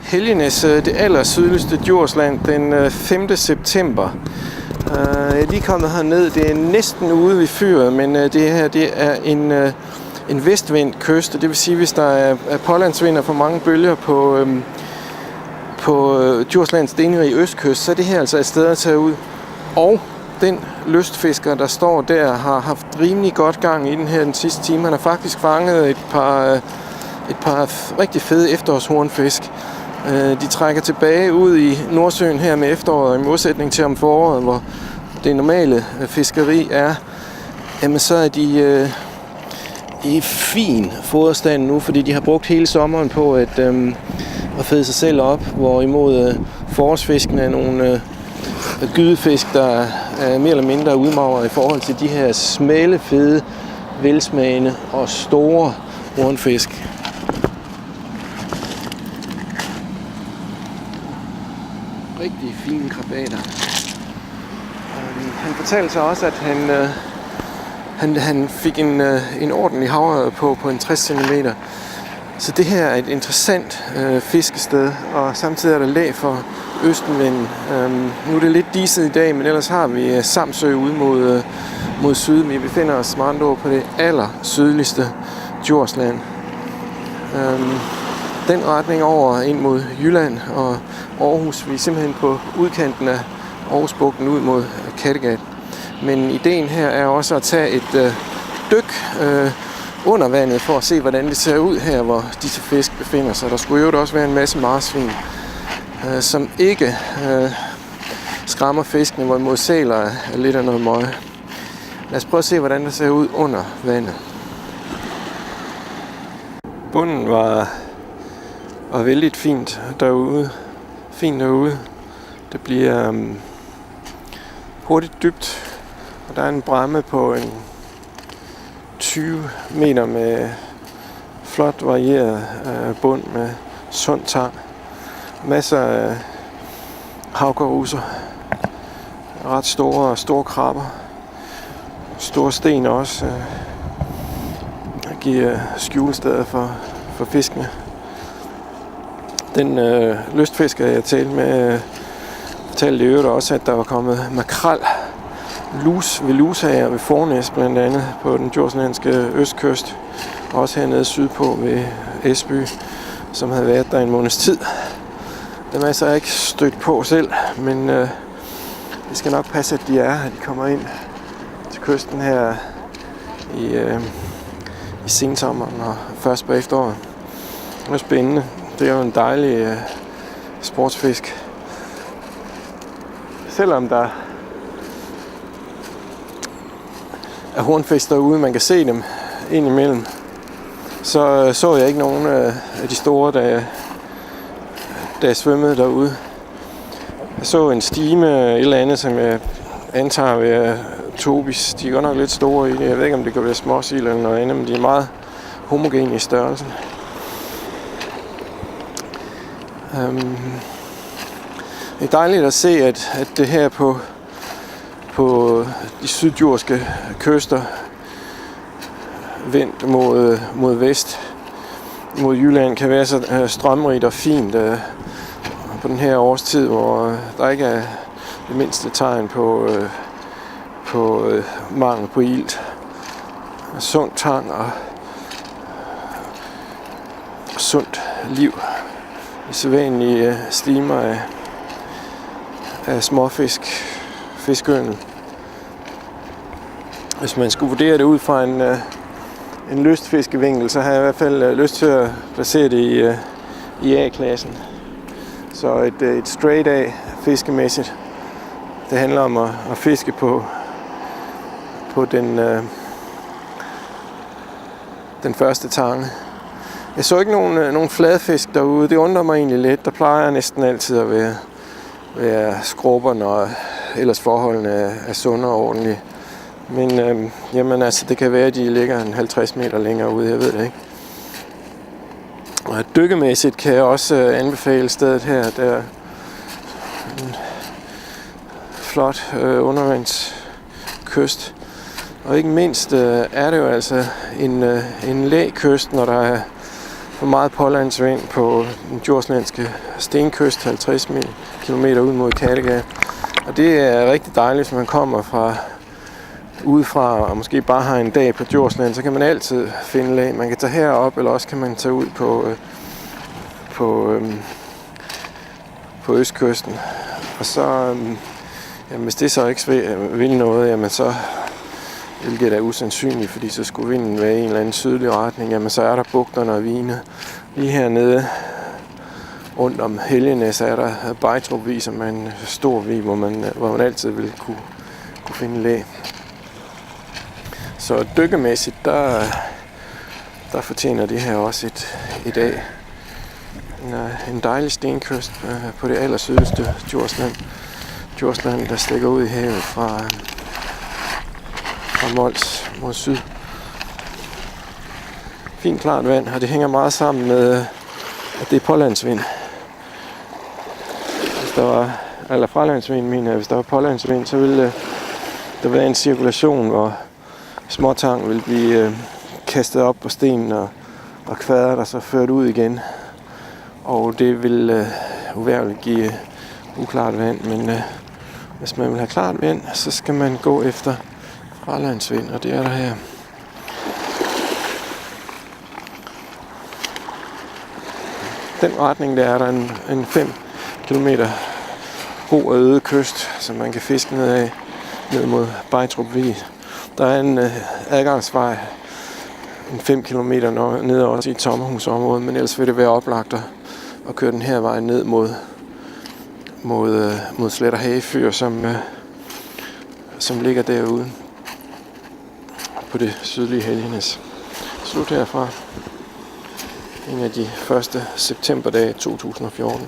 Helgenaes, det allersydligste Djursland, den 5. september. Jeg er lige kommet herned. Det er næsten ude ved fyret, men det her det er en vestvendt kyst. Det vil sige, hvis der er pålandsvind og for mange bølger på Djurslands stenrige østkyst, så er det her altså et sted at tage ud. Og den lystfisker, der står der, har haft rimelig godt gang i den her den sidste time. Han har faktisk fanget et par rigtig fede efterårshornfisk. De trækker tilbage ud i Nordsøen her med efteråret, i modsætning til om foråret, hvor det normale fiskeri er. Jamen så er de i fin foderstand nu, fordi de har brugt hele sommeren på at fede sig selv op, hvorimod forårsfiskene er nogle gydefisk, der er mere eller mindre udmagret i forhold til de her smalle, fede, velsmagende og store hornfisk. Rigtig fine krabater. Han fortalte så også, at han fik en ordentlig havørred på en 60 cm. Så det her er et interessant fiskested, og samtidig er der læ for østenvinden. Nu er det lidt diset i dag, men ellers har vi Samsø ude mod syd. Vi befinder os med andre ord på det allersydligste Djursland. Den retning over ind mod Jylland og Aarhus. Vi er simpelthen på udkanten af Aarhusbugten ud mod Kattegat. Men ideen her er også at tage et dyk under vandet for at se, hvordan det ser ud her, hvor disse fisk befinder sig. Der skulle jo også være en masse marsvin, som ikke skræmmer fiskene, hvorimod sæler er lidt af noget møg. Lad os prøve at se, hvordan det ser ud under vandet. Bunden var vældig fint derude. Det bliver hurtigt dybt, og der er en bræmme på en 20 meter med flot varieret bund med sund tang. Masser af havgårduser, ret store krabber, store sten også, giver skjulesteder for fiskene. Den lystfisker, jeg talte med, fortalte i øvrigt også, at der var kommet makrel ved lusager ved Fornæs blandt andet på den djurslandske østkyst, og også hernede sydpå ved Esby, som havde været der en måneds tid. Dem er så ikke stødt på selv, men det skal nok passe, at de kommer ind til kysten her i sensommeren og først på efteråret. Det er spændende. Det er jo en dejlig sportsfisk. Selvom der er hornfisk derude, man kan se dem ind imellem, så jeg ikke nogen af de store, da jeg svømmede derude. Jeg så en stime eller andet, som jeg antager ved tobis. De er godt nok lidt store i det. Jeg ved ikke, om det kan være småsil eller noget andet, men de er meget homogene i størrelsen. Det er dejligt at se, at det her på de syddjurske kyster vendt mod vest, mod Jylland, kan være så strømrigt og fint på den her årstid, hvor der ikke er det mindste tegn på mangel på ilt. Sund tang og sundt liv. De sædvanlige stimer af småfisk, fiskeyngel. Hvis man skulle vurdere det ud fra en lystfiskevinkel, så har jeg i hvert fald lyst til at placere det i A-klassen. Så et straight A fiskemæssigt. Det handler om at fiske på den første tange. Jeg så ikke nogen fladfisk derude. Det undrer mig egentlig lidt. Der plejer næsten altid at være skrubber, når ellers forholdene er sunde og ordentlige. Men jamen altså, det kan være, at de ligger en 50 meter længere ude. Jeg ved det ikke. Og dykkemæssigt kan jeg også anbefale stedet her. Der er en flot undervandskyst. Og ikke mindst er det jo altså en læ kyst, når der er for meget pålandsvind på den djurslandske stenkyst, 50 km ud mod Kattegat. Og det er rigtig dejligt, hvis man kommer fra udefra og måske bare har en dag på Djursland, så kan man altid finde lag. Man kan tage herop, eller også kan man tage ud på østkysten. Og så, hvis det så ikke vil noget, jamen så, hvilket er usandsynligt, fordi så skulle vinden være i en eller anden sydlig retning, jamen så er der bugterne og vine. Lige hernede rundt om Helgenaes er der Bejtrup-vig, som er en stor vig, hvor man altid vil kunne finde læ. Så dykkemæssigt, der fortjener det her også et af. En dejlig stenkyst på det allersydligste Djursland, der stikker ud i havet fra Mols mod syd. Fint klart vand, og det hænger meget sammen med, at det er pålandsvind. Eller fralandsvind, mener jeg. Hvis der var pålandsvind, så ville der være en cirkulation, hvor småtang vil blive kastet op på stenen og kvader der så ført ud igen. Og det vil uværligt give uklart vand, men hvis man vil have klart vand, så skal man gå efter fralandsvind, og det er der her. Den retning, der er der en 5 km ro og øde kyst, som man kan fiske ned mod Bejtrup-vig. Der er en adgangsvej en 5 km ned også i et sommerhusområde, men ellers vil det være oplagt at køre den her vej ned mod Slet og Hagefyr, som ligger derude på det sydlige Helgenaes. Slut herfra. En af de første septemberdage 2014.